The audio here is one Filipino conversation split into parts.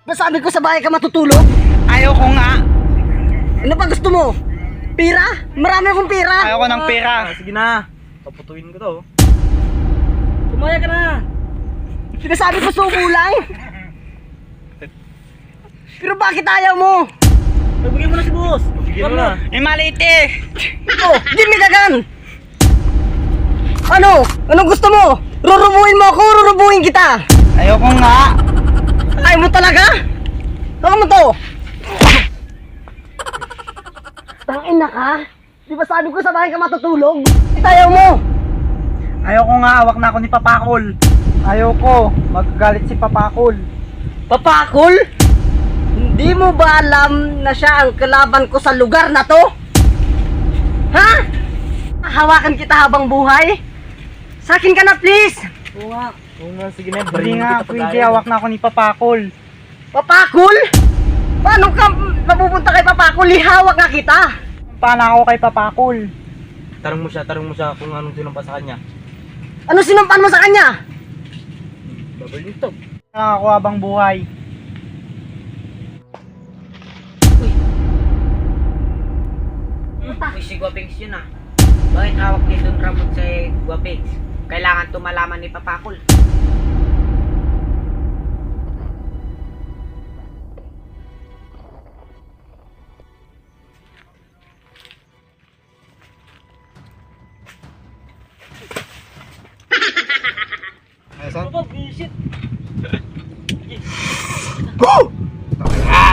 Nasabi ko sa bahay ka matutulog. Ayoko nga. Ano pa gusto mo? Pira? Marami akong pira. Ayoko ng pera. Sige na. Paputuin ko to. Tumaya ka na. Sinasabi ko subo lang. Pero bakit ayaw mo? Pagbigyan mo na si boss. Pagbigyan mo na. Eh, maliit eh. Oh, give me the gun! Ano? Anong gusto mo? Rurubuin mo ako, rurubuin kita! Ayoko nga. Ayaw mo talaga? Saka mo to! Tangin na ka? Di ba sabi ko sa bahay ka matutulog? Ayaw mo! Ayoko nga. Hawak na ako ni Papakol. Ayoko. Magagalit si Papakol. Papakol? Hindi mo ba alam na siya ang kalaban ko sa lugar na to? Ha? Hawakan kita habang buhay? Sa akin ka na please! Oo nga. Oo nga. Sige na. Hindi nga. Pwede. Hawak na ako ni Papakol. Papakol? Paano ka mapupunta kay Papakol? Ihawak nga kita! Paano ako kay Papakol? Tarong mo siya kung anong sinumpa sa kanya. Ano sinumpan mo sa kanya? Babal nito. Ako habang buhay. Uy, si Guapings yun ah. Bakit hawak ni Don Ramon sa Guapings? Kailangan tumalaman ni Papakol.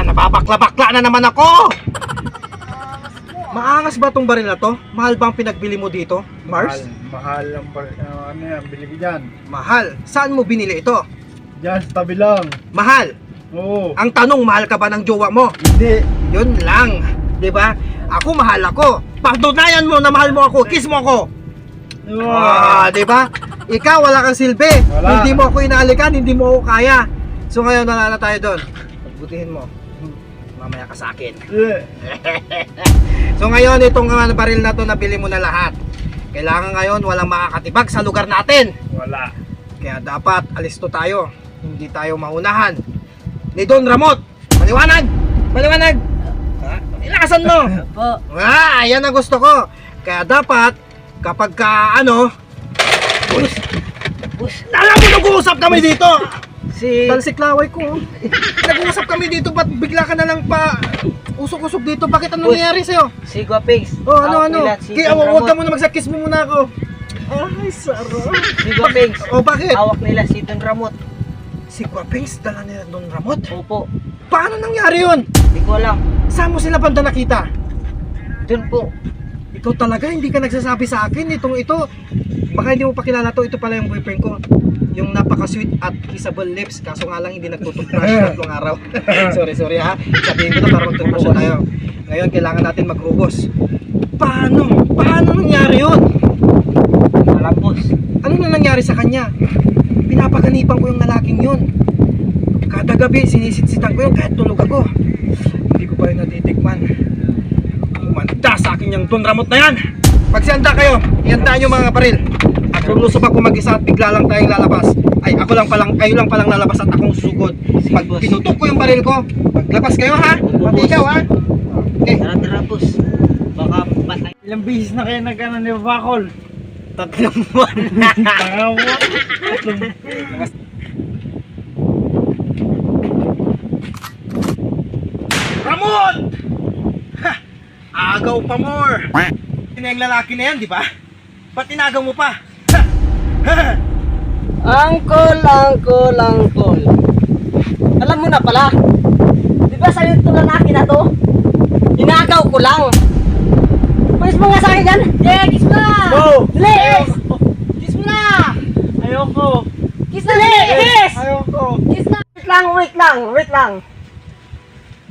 Napapakla-bakla na naman ako! Maangas ba tong baril na to? Mahal ba ang pinagbili mo dito, Mars? Mahal ang ano yan, bili ko dyan. Mahal. Saan mo binili ito? Dyan, sa tabi lang. Mahal. Oo. Ang tanong, mahal ka ba ng jowa mo? Hindi. Yun lang. 'Di ba? Ako mahal ako. Pagdunayan mo na mahal mo ako, kiss mo ako. Ah, 'di ba? Ikaw wala kang silbi. Wala. Hindi mo ako inaalikan, hindi mo ako kaya. So ngayon nalala tayo doon. Pagbutihin mo. Mamaya ka sa akin. So ngayon itong baril na to nabili mo na lahat. Kailangan ngayon walang makakatibag sa lugar natin. Wala. Kaya dapat alisto tayo. Hindi tayo maunahan ni Don Ramot. Maliwanag! Maliwanag! Ha? Ilasan mo! Po. Ayan ang gusto ko. Kaya dapat kapag ka alam mo nag-uusap kami dito. Talsik laway ko. Nag-uusap kami dito, ba't bigla ka na lang pa usok-usok dito? Bakit ano nangyari sa'yo? Si Guapings. Oh, ano? Hawak nila si Kaya Don huwag ka Ramon. muna magsakis mo muna ako. Ay, sarap. Si Guapings. Oh, bakit? Hawak nila si Don Ramon. Si Guapings dala nila Don Ramot. Opo. Paano nangyari yun? Hindi ko alam. Saan mo sila banda nakita? Doon po. Ikaw talaga, hindi ka nagsasabi sa akin. Ito. Baka hindi mo pa kilala to. Ito pala yung boyfriend ko. Yung napaka-sweet at kissable lips. Kaso nga lang hindi nagtutuprush 3 araw. sorry ha. Sabihin ko to para mag-toothbrush na tayo. Ngayon kailangan natin magrugos. Paano nangyari yun? Alam boss. Ano na nangyari sa kanya? Pinapaganipan ko yung lalaking yun. Kada gabi sinisitsitan ko yun kahit tulog ako. Hindi ko pa yun natitikman. Umanda sa akin yung Don Ramot na yan. Magsianda kayo, iyantaan yung mga baril. At lulusob ako mag-isa at bigla lang tayong lalabas. Ay kayo lang palang lalabas at akong susugod. Pag pinutok ko yung baril ko, maglabas kayo ha? Pati ikaw ha? Okay. Tara boss. Baka patay. Ilang bisis na kayo nag-ano ni Papakol? 3 buwan. Tanga mo. Ramon! Ha! Agaw pa more! Yun yung lalaki na yan, di ba? Ba't tinagaw mo pa? Ha! Angkol. Alam mo na pala. Di ba sa'yo itong lalaki na to? Inagaw ko lang. Pulis mo nga sa akin yan. Yeah, kiss mo na! Go! Bilis! Kiss mo na! Ayoko. Kiss na! Bilis! Ayoko. Kiss na! Wait lang.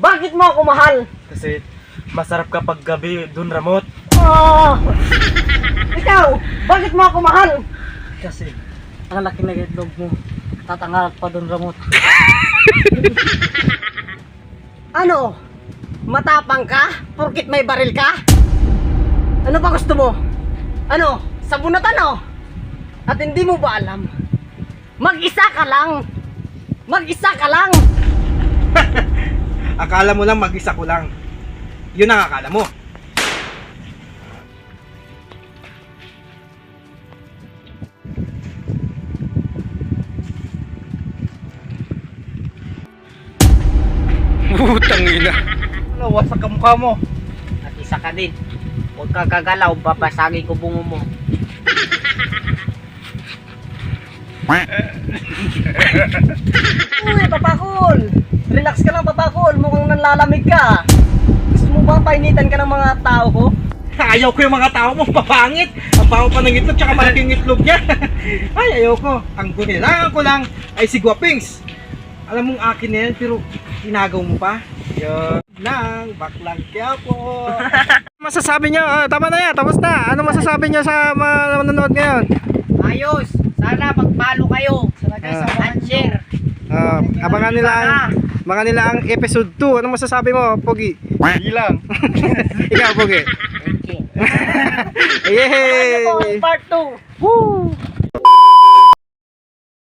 Bakit mo ako mahal? Kasi masarap kapag gabi, Don Ramot. Oh! Ikaw, bakit mo ako mahal? Kasi ang laki na itlog mo. Tatangal pa Don Ramot. Ano? Matapang ka? Porkit may baril ka? Ano ba gusto mo? Ano? Sabunatan o? At hindi mo ba alam? Mag-isa ka lang! Akala mo lang mag-isa ko lang. Yun ang akala mo. Putang ina. Ano, wasak ka mukha mo. At isa ka din. Huwag kang gagalaw, babasagi ko bungo mo. Uy, Papakol! Relax ka lang, Papakol. Mukhang nanlalamig ka. Gusto mo ba painitan ka ng mga tao ko? Ayaw ko yung mga tao mo, papangit. Ang baho pa ng itlog, tsaka malaking itlog niya. Ay, ayaw ko. Ang kailangan ko lang ay si Guapings. Alam mong akin na yan, pero tinagaw mo pa. Yun lang, baklang kaya po. Masasabi niyo, tama na yan, tapos na. Ano masasabi niyo sa mga nanonood ngayon? Ayos! Sana magpalo kayo. At share. Abangan nila ang episode 2. Ano masasabi mo, Pogi? Hindi lang. Ikaw, Pogi. Okay. Yay! Part 2. Woo!